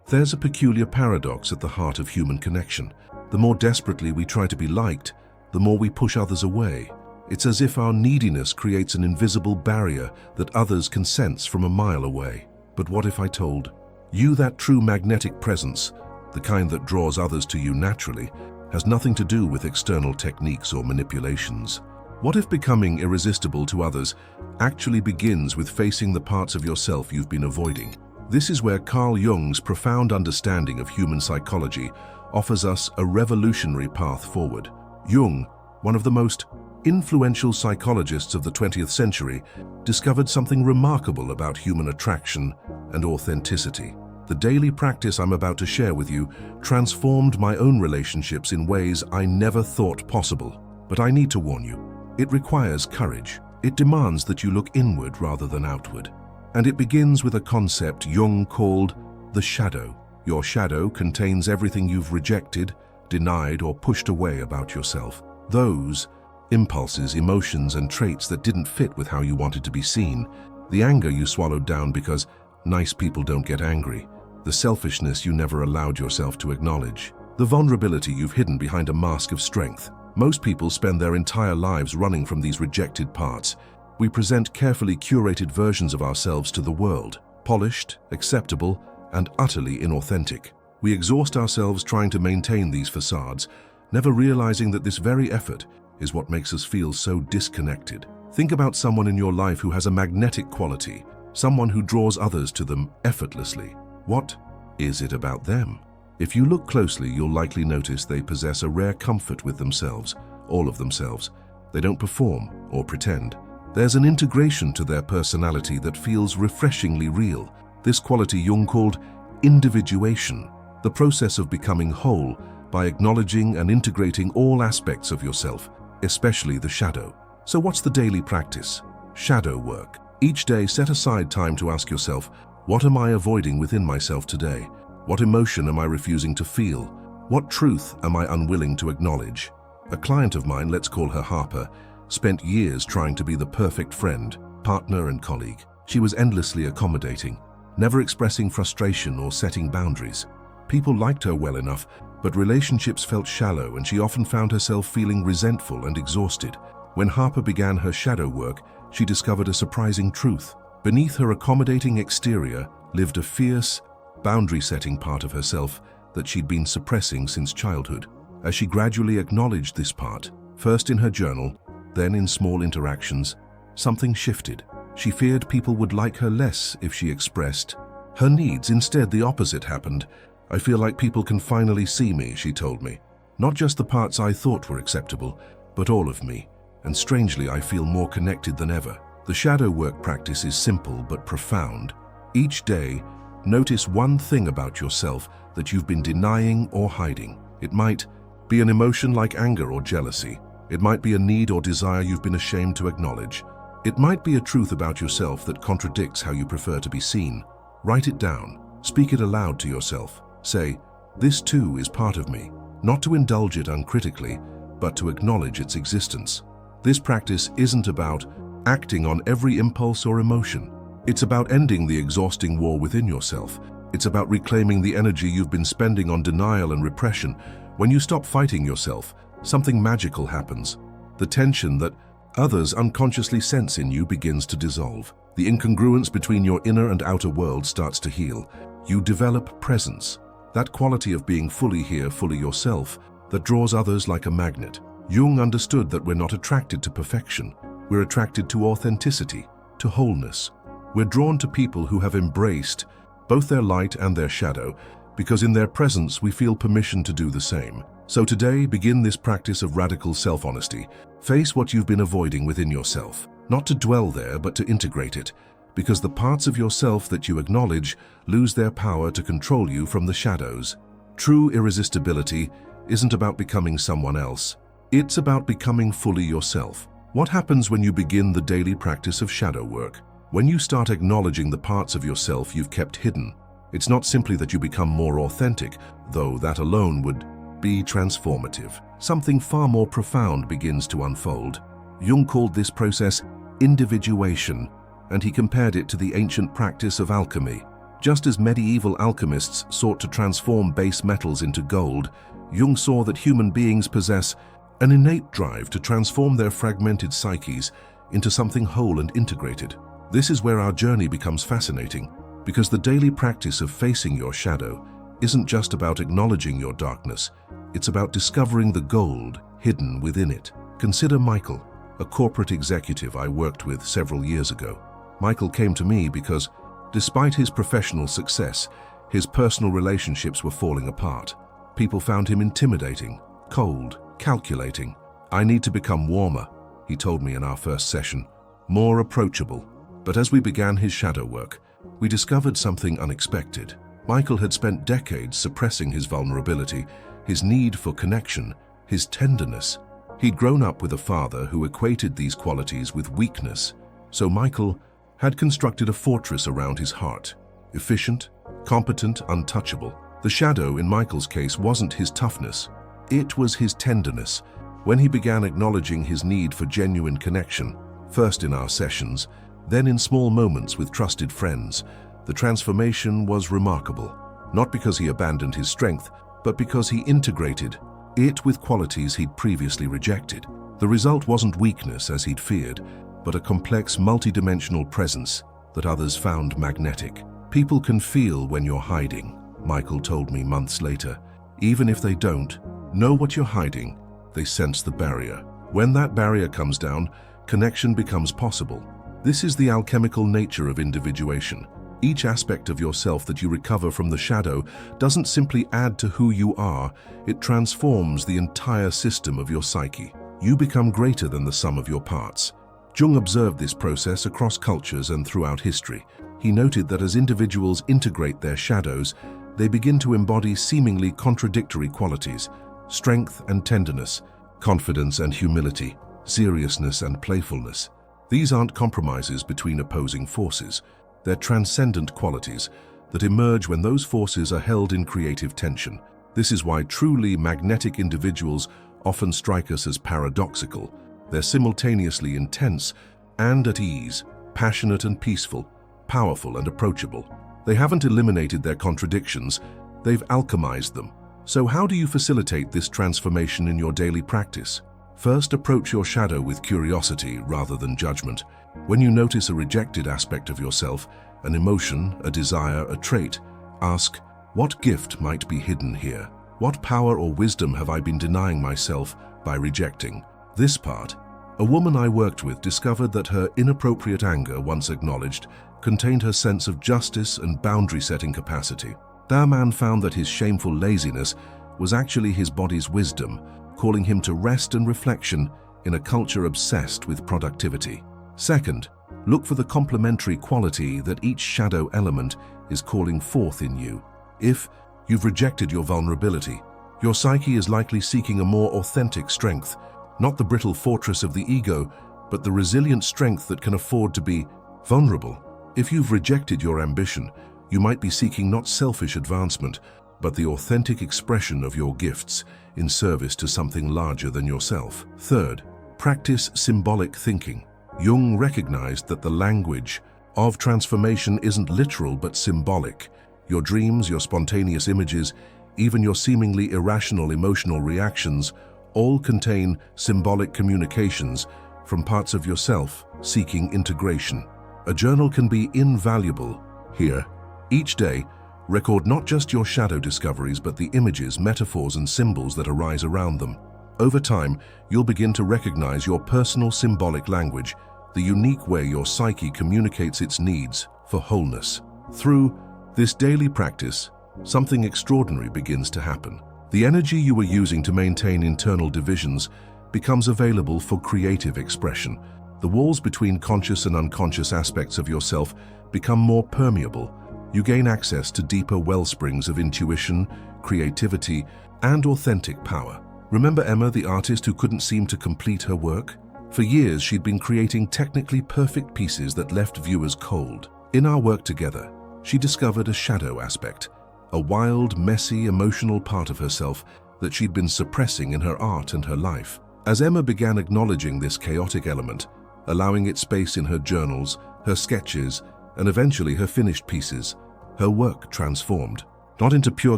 There's a peculiar paradox at the heart of human connection. The more desperately we try to be liked, the more we push others away. It's as if our neediness creates an invisible barrier that others can sense from a mile away. But what if I told you that true magnetic presence, the kind that draws others to you naturally, has nothing to do with external techniques or manipulations? What if becoming irresistible to others actually begins with facing the parts of yourself you've been avoiding? This is where Carl Jung's profound understanding of human psychology offers us a revolutionary path forward. Jung, one of the most influential psychologists of the 20th century, discovered something remarkable about human attraction and authenticity. The daily practice I'm about to share with you transformed my own relationships in ways I never thought possible. But I need to warn you, it requires courage. It demands that you look inward rather than outward. And it begins with a concept Jung called the shadow. Your shadow contains everything you've rejected, denied, or pushed away about yourself. Those impulses, emotions, and traits that didn't fit with how you wanted to be seen. The anger you swallowed down because nice people don't get angry. The selfishness you never allowed yourself to acknowledge. The vulnerability you've hidden behind a mask of strength. Most people spend their entire lives running from these rejected parts. We present carefully curated versions of ourselves to the world, polished, acceptable, and utterly inauthentic. We exhaust ourselves trying to maintain these facades, never realizing that this very effort is what makes us feel so disconnected. Think about someone in your life who has a magnetic quality, someone who draws others to them effortlessly. What is it about them? If you look closely, you'll likely notice they possess a rare comfort with themselves, all of themselves. They don't perform or pretend. There's an integration to their personality that feels refreshingly real. This quality Jung called individuation, the process of becoming whole by acknowledging and integrating all aspects of yourself, especially the shadow. So what's the daily practice? Shadow work. Each day, set aside time to ask yourself, what am I avoiding within myself today? What emotion am I refusing to feel? What truth am I unwilling to acknowledge? A client of mine, let's call her Harper, spent years trying to be the perfect friend, partner, and colleague. She was endlessly accommodating, never expressing frustration or setting boundaries. People liked her well enough, but relationships felt shallow, and she often found herself feeling resentful and exhausted. When Harper began her shadow work, she discovered a surprising truth. Beneath her accommodating exterior lived a fierce, boundary-setting part of herself that she'd been suppressing since childhood. As she gradually acknowledged this part, first in her journal, then in small interactions, something shifted. She feared people would like her less if she expressed her needs. Instead, the opposite happened. I feel like people can finally see me, she told me. Not just the parts I thought were acceptable, but all of me. And strangely, I feel more connected than ever. The shadow work practice is simple but profound. Each day, notice one thing about yourself that you've been denying or hiding. It might be an emotion like anger or jealousy. It might be a need or desire you've been ashamed to acknowledge. It might be a truth about yourself that contradicts how you prefer to be seen. Write it down. Speak it aloud to yourself. Say, this too is part of me. Not to indulge it uncritically, but to acknowledge its existence. This practice isn't about acting on every impulse or emotion. It's about ending the exhausting war within yourself. It's about reclaiming the energy you've been spending on denial and repression. When you stop fighting yourself, something magical happens. The tension that others unconsciously sense in you begins to dissolve. The incongruence between your inner and outer world starts to heal. You develop presence, that quality of being fully here, fully yourself, that draws others like a magnet. Jung understood that we're not attracted to perfection. We're attracted to authenticity, to wholeness. We're drawn to people who have embraced both their light and their shadow, because in their presence we feel permission to do the same. So today, begin this practice of radical self-honesty. Face what you've been avoiding within yourself, not to dwell there, but to integrate it, because the parts of yourself that you acknowledge lose their power to control you from the shadows. True irresistibility isn't about becoming someone else. It's about becoming fully yourself. What happens when you begin the daily practice of shadow work? When you start acknowledging the parts of yourself you've kept hidden, it's not simply that you become more authentic, though that alone would be transformative. Something far more profound begins to unfold. Jung called this process individuation, and he compared it to the ancient practice of alchemy. Just as medieval alchemists sought to transform base metals into gold, Jung saw that human beings possess an innate drive to transform their fragmented psyches into something whole and integrated. This is where our journey becomes fascinating, because the daily practice of facing your shadow isn't just about acknowledging your darkness, it's about discovering the gold hidden within it. Consider Michael, a corporate executive I worked with several years ago. Michael came to me because, despite his professional success, his personal relationships were falling apart. People found him intimidating, cold, calculating. "I need to become warmer," he told me in our first session, "more approachable." But as we began his shadow work, we discovered something unexpected. Michael had spent decades suppressing his vulnerability, his need for connection, his tenderness. He'd grown up with a father who equated these qualities with weakness, so Michael had constructed a fortress around his heart. Efficient, competent, untouchable. The shadow in Michael's case wasn't his toughness, it was his tenderness. When he began acknowledging his need for genuine connection, first in our sessions, then in small moments with trusted friends, the transformation was remarkable. Not because he abandoned his strength, but because he integrated it with qualities he'd previously rejected. The result wasn't weakness as he'd feared, but a complex, multidimensional presence that others found magnetic. "People can feel when you're hiding," Michael told me months later. "Even if they don't know what you're hiding, they sense the barrier. When that barrier comes down, connection becomes possible." This is the alchemical nature of individuation. Each aspect of yourself that you recover from the shadow doesn't simply add to who you are, it transforms the entire system of your psyche. You become greater than the sum of your parts. Jung observed this process across cultures and throughout history. He noted that as individuals integrate their shadows, they begin to embody seemingly contradictory qualities: strength and tenderness, confidence and humility, seriousness and playfulness. These aren't compromises between opposing forces. They're transcendent qualities that emerge when those forces are held in creative tension. This is why truly magnetic individuals often strike us as paradoxical. They're simultaneously intense and at ease, passionate and peaceful, powerful and approachable. They haven't eliminated their contradictions, they've alchemized them. So how do you facilitate this transformation in your daily practice? First, approach your shadow with curiosity rather than judgment. When you notice a rejected aspect of yourself, an emotion, a desire, a trait, ask, what gift might be hidden here? What power or wisdom have I been denying myself by rejecting? This part, a woman I worked with discovered that her inappropriate anger, once acknowledged, contained her sense of justice and boundary-setting capacity. That man found that his shameful laziness was actually his body's wisdom, calling him to rest and reflection in a culture obsessed with productivity. Second, look for the complementary quality that each shadow element is calling forth in you. If you've rejected your vulnerability, your psyche is likely seeking a more authentic strength, not the brittle fortress of the ego, but the resilient strength that can afford to be vulnerable. If you've rejected your ambition, you might be seeking not selfish advancement, but the authentic expression of your gifts in service to something larger than yourself. Third, practice symbolic thinking. Jung recognized that the language of transformation isn't literal but symbolic. Your dreams, your spontaneous images, even your seemingly irrational emotional reactions all contain symbolic communications from parts of yourself seeking integration. A journal can be invaluable here. Each day, record not just your shadow discoveries but the images, metaphors, and symbols that arise around them. Over time, you'll begin to recognize your personal symbolic language, the unique way your psyche communicates its needs for wholeness. Through this daily practice, something extraordinary begins to happen. The energy you were using to maintain internal divisions becomes available for creative expression. The walls between conscious and unconscious aspects of yourself become more permeable. You gain access to deeper wellsprings of intuition, creativity, and authentic power. Remember Emma, the artist who couldn't seem to complete her work? For years, she'd been creating technically perfect pieces that left viewers cold. In our work together, she discovered a shadow aspect, a wild, messy, emotional part of herself that she'd been suppressing in her art and her life. As Emma began acknowledging this chaotic element, allowing it space in her journals, her sketches, and eventually her finished pieces, Her work transformed, not into pure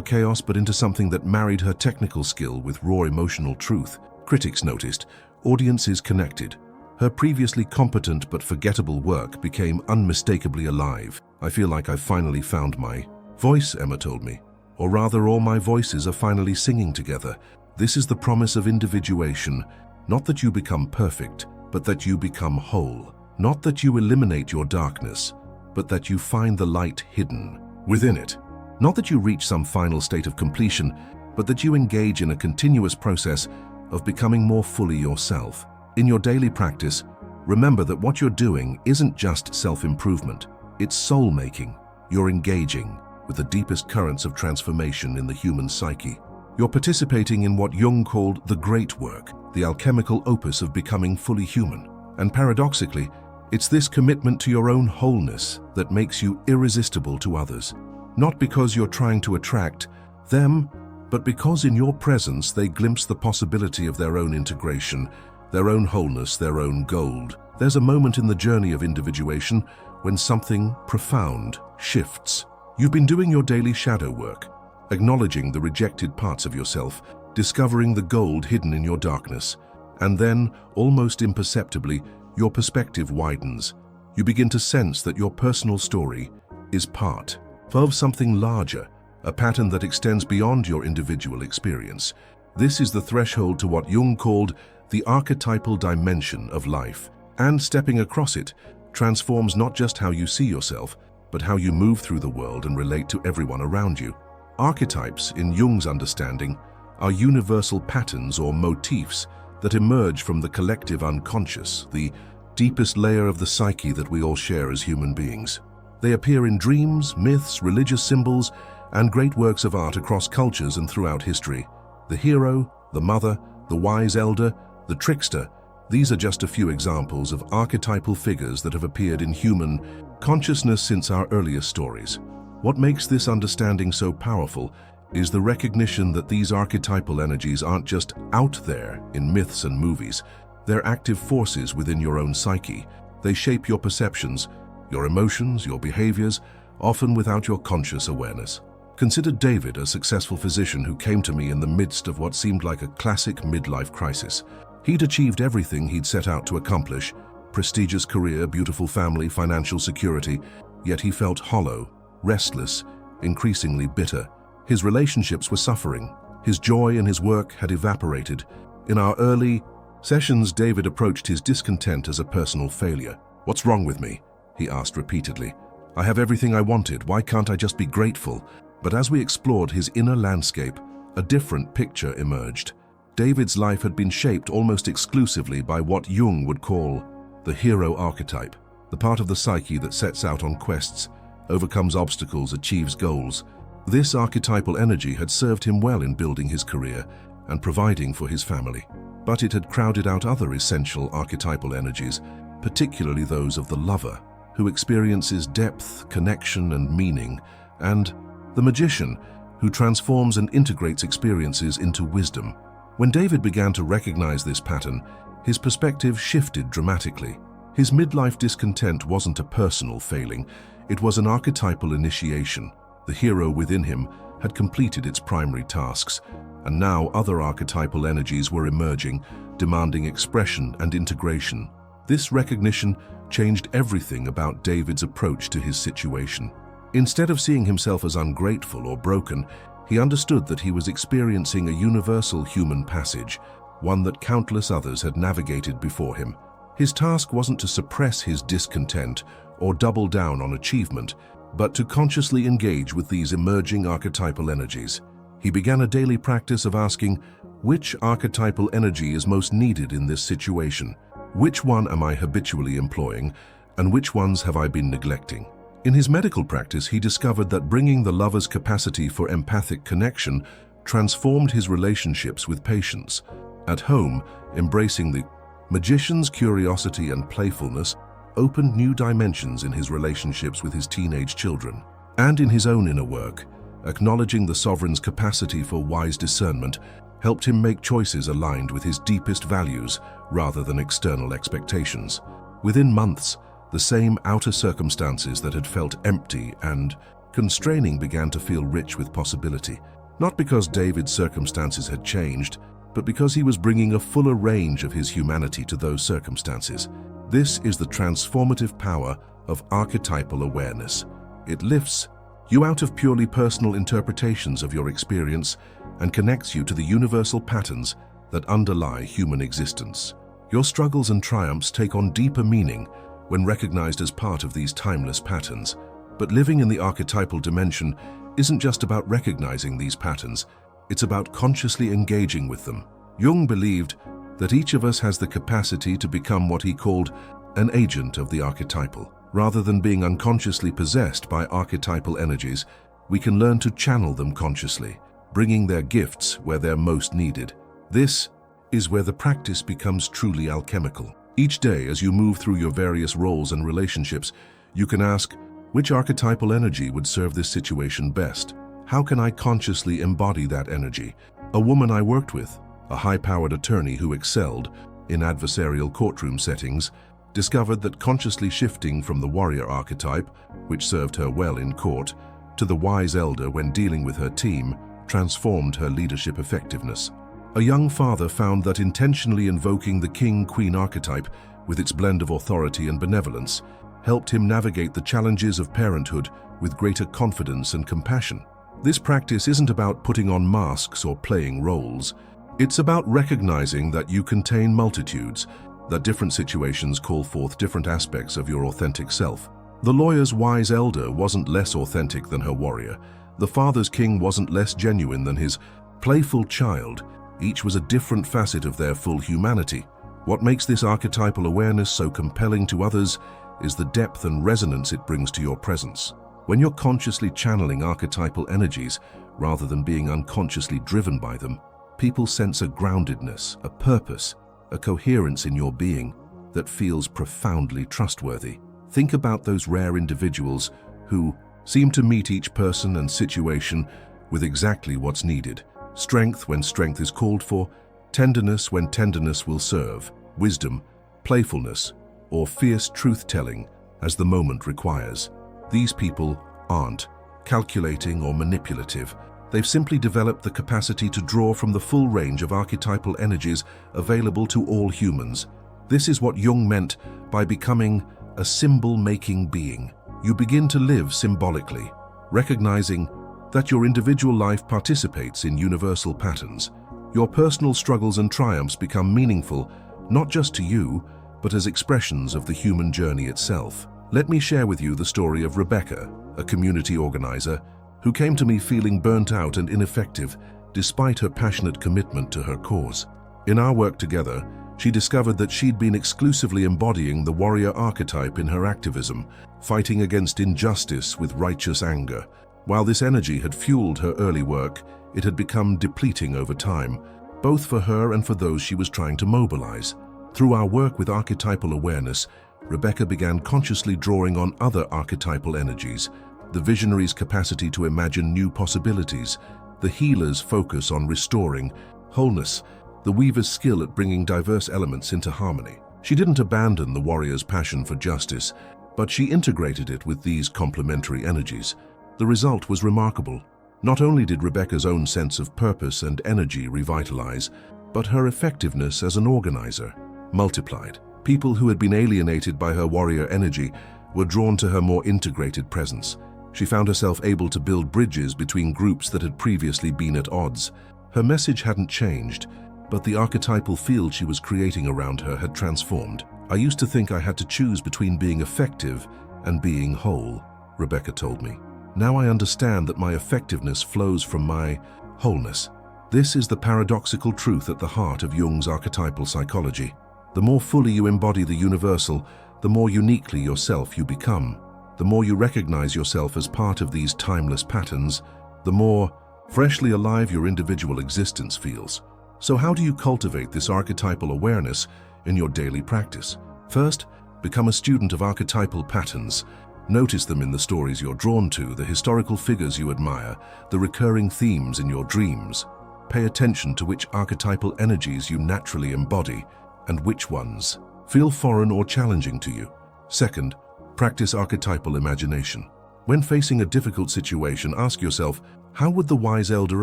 chaos but into something that married her technical skill with raw emotional truth. Critics noticed, audiences connected. Her previously competent but forgettable work became unmistakably alive. "I feel like I've finally found my voice," Emma told me. "Or rather, all my voices are finally singing together." This is the promise of individuation, not that you become perfect, but that you become whole. Not that you eliminate your darkness, but that you find the light hidden within it. Not that you reach some final state of completion, but that you engage in a continuous process of becoming more fully yourself. In your daily practice, remember that what you're doing isn't just self-improvement, it's soul-making. You're engaging with the deepest currents of transformation in the human psyche. You're participating in what Jung called the great work, the alchemical opus of becoming fully human. And paradoxically, it's this commitment to your own wholeness that makes you irresistible to others. Not because you're trying to attract them, but because in your presence they glimpse the possibility of their own integration, their own wholeness, their own gold. There's a moment in the journey of individuation when something profound shifts. You've been doing your daily shadow work, acknowledging the rejected parts of yourself, discovering the gold hidden in your darkness, and then, almost imperceptibly, your perspective widens. You begin to sense that your personal story is part of something larger, a pattern that extends beyond your individual experience. This is the threshold to what Jung called the archetypal dimension of life, and stepping across it transforms not just how you see yourself, but how you move through the world and relate to everyone around you. Archetypes, in Jung's understanding, are universal patterns or motifs that emerge from the collective unconscious, the deepest layer of the psyche that we all share as human beings. They appear in dreams, myths, religious symbols, and great works of art across cultures and throughout history. The hero, the mother, the wise elder, the trickster, these are just a few examples of archetypal figures that have appeared in human consciousness since our earliest stories. What makes this understanding so powerful is the recognition that these archetypal energies aren't just out there in myths and movies. They're active forces within your own psyche. They shape your perceptions, your emotions, your behaviors, often without your conscious awareness. Consider David, a successful physician who came to me in the midst of what seemed like a classic midlife crisis. He'd achieved everything he'd set out to accomplish: prestigious career, beautiful family, financial security, yet he felt hollow, restless, increasingly bitter. His relationships were suffering. His joy in his work had evaporated. In our early sessions, David approached his discontent as a personal failure. "What's wrong with me?" he asked repeatedly. "I have everything I wanted. Why can't I just be grateful?" But as we explored his inner landscape, a different picture emerged. David's life had been shaped almost exclusively by what Jung would call the hero archetype, the part of the psyche that sets out on quests, overcomes obstacles, achieves goals. This archetypal energy had served him well in building his career and providing for his family. But it had crowded out other essential archetypal energies, particularly those of the lover, who experiences depth, connection, and meaning, and the magician, who transforms and integrates experiences into wisdom. When David began to recognize this pattern, his perspective shifted dramatically. His midlife discontent wasn't a personal failing, it was an archetypal initiation. The hero within him had completed its primary tasks, and now other archetypal energies were emerging, demanding expression and integration. This recognition changed everything about David's approach to his situation. Instead of seeing himself as ungrateful or broken, he understood that he was experiencing a universal human passage, one that countless others had navigated before him. His task wasn't to suppress his discontent or double down on achievement, but to consciously engage with these emerging archetypal energies. He began a daily practice of asking, which archetypal energy is most needed in this situation? Which one am I habitually employing, and which ones have I been neglecting? In his medical practice, he discovered that bringing the lover's capacity for empathic connection transformed his relationships with patients. At home, embracing the magician's curiosity and playfulness opened new dimensions in his relationships with his teenage children. And in his own inner work, acknowledging the sovereign's capacity for wise discernment helped him make choices aligned with his deepest values rather than external expectations. Within months, the same outer circumstances that had felt empty and constraining began to feel rich with possibility. Not because David's circumstances had changed, but because he was bringing a fuller range of his humanity to those circumstances. This is the transformative power of archetypal awareness. It lifts you out of purely personal interpretations of your experience and connects you to the universal patterns that underlie human existence. Your struggles and triumphs take on deeper meaning when recognized as part of these timeless patterns. But living in the archetypal dimension isn't just about recognizing these patterns, it's about consciously engaging with them. Jung believed that each of us has the capacity to become what he called an agent of the archetypal. Rather than being unconsciously possessed by archetypal energies, we can learn to channel them consciously, bringing their gifts where they're most needed. This is where the practice becomes truly alchemical. Each day, as you move through your various roles and relationships, you can ask, which archetypal energy would serve this situation best? How can I consciously embody that energy? A woman I worked with, a high-powered attorney who excelled in adversarial courtroom settings, discovered that consciously shifting from the warrior archetype, which served her well in court, to the wise elder when dealing with her team, transformed her leadership effectiveness. A young father found that intentionally invoking the king-queen archetype, with its blend of authority and benevolence, helped him navigate the challenges of parenthood with greater confidence and compassion. This practice isn't about putting on masks or playing roles. It's about recognizing that you contain multitudes, that different situations call forth different aspects of your authentic self. The lawyer's wise elder wasn't less authentic than her warrior. The father's king wasn't less genuine than his playful child. Each was a different facet of their full humanity. What makes this archetypal awareness so compelling to others is the depth and resonance it brings to your presence. When you're consciously channeling archetypal energies, rather than being unconsciously driven by them, people sense a groundedness, a purpose, a coherence in your being that feels profoundly trustworthy. Think about those rare individuals who seem to meet each person and situation with exactly what's needed. Strength when strength is called for, tenderness when tenderness will serve, wisdom, playfulness, or fierce truth-telling as the moment requires. These people aren't calculating or manipulative. They've simply developed the capacity to draw from the full range of archetypal energies available to all humans. This is what Jung meant by becoming a symbol-making being. You begin to live symbolically, recognizing that your individual life participates in universal patterns. Your personal struggles and triumphs become meaningful, not just to you, but as expressions of the human journey itself. Let me share with you the story of Rebecca, a community organizer, who came to me feeling burnt out and ineffective despite her passionate commitment to her cause. In our work together, she discovered that she'd been exclusively embodying the warrior archetype in her activism, fighting against injustice with righteous anger. While this energy had fueled her early work, it had become depleting over time, both for her and for those she was trying to mobilize. Through our work with archetypal awareness, Rebecca began consciously drawing on other archetypal energies: the visionary's capacity to imagine new possibilities, the healer's focus on restoring wholeness, the weaver's skill at bringing diverse elements into harmony. She didn't abandon the warrior's passion for justice, but she integrated it with these complementary energies. The result was remarkable. Not only did Rebecca's own sense of purpose and energy revitalize, but her effectiveness as an organizer multiplied. People who had been alienated by her warrior energy were drawn to her more integrated presence. She found herself able to build bridges between groups that had previously been at odds. Her message hadn't changed, but the archetypal field she was creating around her had transformed. "I used to think I had to choose between being effective and being whole," Rebecca told me. "Now I understand that my effectiveness flows from my wholeness." This is the paradoxical truth at the heart of Jung's archetypal psychology. The more fully you embody the universal, the more uniquely yourself you become. The more you recognize yourself as part of these timeless patterns, the more freshly alive your individual existence feels. So how do you cultivate this archetypal awareness in your daily practice? First, become a student of archetypal patterns. Notice them in the stories you're drawn to, the historical figures you admire, the recurring themes in your dreams. Pay attention to which archetypal energies you naturally embody and which ones feel foreign or challenging to you. Second, practice archetypal imagination. When facing a difficult situation, ask yourself, how would the wise elder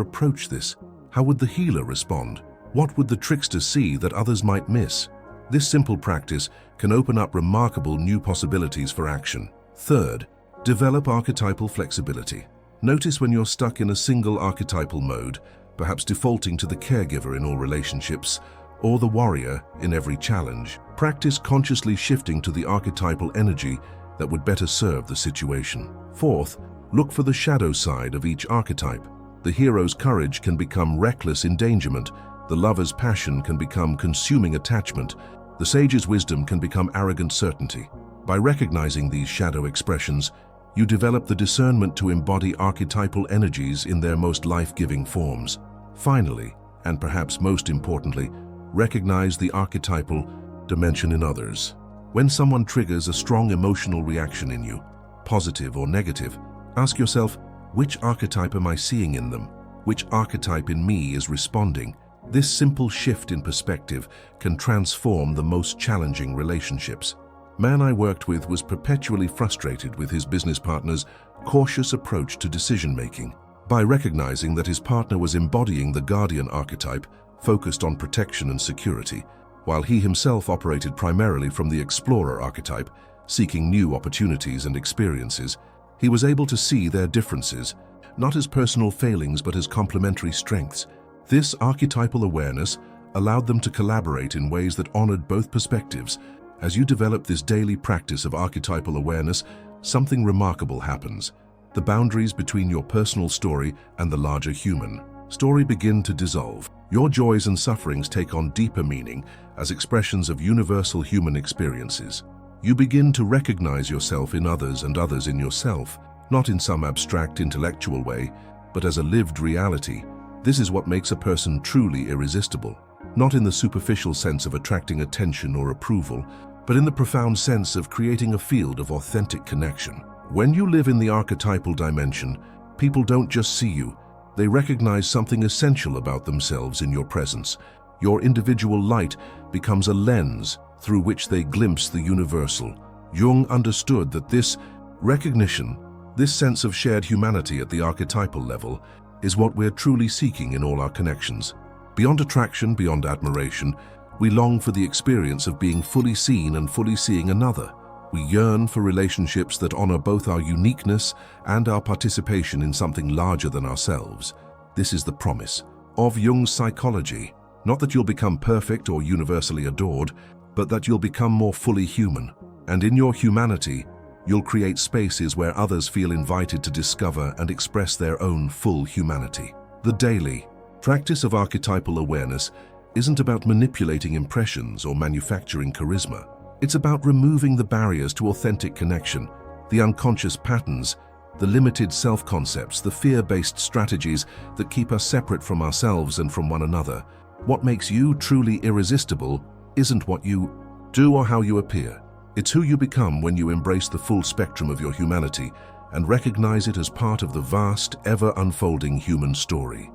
approach this? How would the healer respond? What would the trickster see that others might miss? This simple practice can open up remarkable new possibilities for action. Third, develop archetypal flexibility. Notice when you're stuck in a single archetypal mode, perhaps defaulting to the caregiver in all relationships, or the warrior in every challenge. Practice consciously shifting to the archetypal energy that would better serve the situation. Fourth, look for the shadow side of each archetype. The hero's courage can become reckless endangerment, the lover's passion can become consuming attachment, the sage's wisdom can become arrogant certainty. By recognizing these shadow expressions, you develop the discernment to embody archetypal energies in their most life-giving forms. Finally, and perhaps most importantly, recognize the archetypal dimension in others. When someone triggers a strong emotional reaction in you, positive or negative, ask yourself, which archetype am I seeing in them? Which archetype in me is responding? This simple shift in perspective can transform the most challenging relationships. Man I worked with was perpetually frustrated with his business partner's cautious approach to decision-making. By recognizing that his partner was embodying the guardian archetype, focused on protection and security, while he himself operated primarily from the explorer archetype, seeking new opportunities and experiences, he was able to see their differences, not as personal failings but as complementary strengths. This archetypal awareness allowed them to collaborate in ways that honored both perspectives. As you develop this daily practice of archetypal awareness, something remarkable happens. The boundaries between your personal story and the larger human story begin to dissolve. Your joys and sufferings take on deeper meaning as expressions of universal human experiences. You begin to recognize yourself in others and others in yourself, not in some abstract intellectual way, but as a lived reality. This is what makes a person truly irresistible, not in the superficial sense of attracting attention or approval, but in the profound sense of creating a field of authentic connection. When you live in the archetypal dimension, people don't just see you, they recognize something essential about themselves in your presence. Your individual light becomes a lens through which they glimpse the universal. Jung understood that this recognition, this sense of shared humanity at the archetypal level, is what we're truly seeking in all our connections. Beyond attraction, beyond admiration, we long for the experience of being fully seen and fully seeing another. We yearn for relationships that honor both our uniqueness and our participation in something larger than ourselves. This is the promise of Jung's psychology. Not that you'll become perfect or universally adored, but that you'll become more fully human. And in your humanity, you'll create spaces where others feel invited to discover and express their own full humanity. The daily practice of archetypal awareness isn't about manipulating impressions or manufacturing charisma. It's about removing the barriers to authentic connection, the unconscious patterns, the limited self-concepts, the fear-based strategies that keep us separate from ourselves and from one another. What makes you truly irresistible isn't what you do or how you appear. It's who you become when you embrace the full spectrum of your humanity and recognize it as part of the vast, ever-unfolding human story.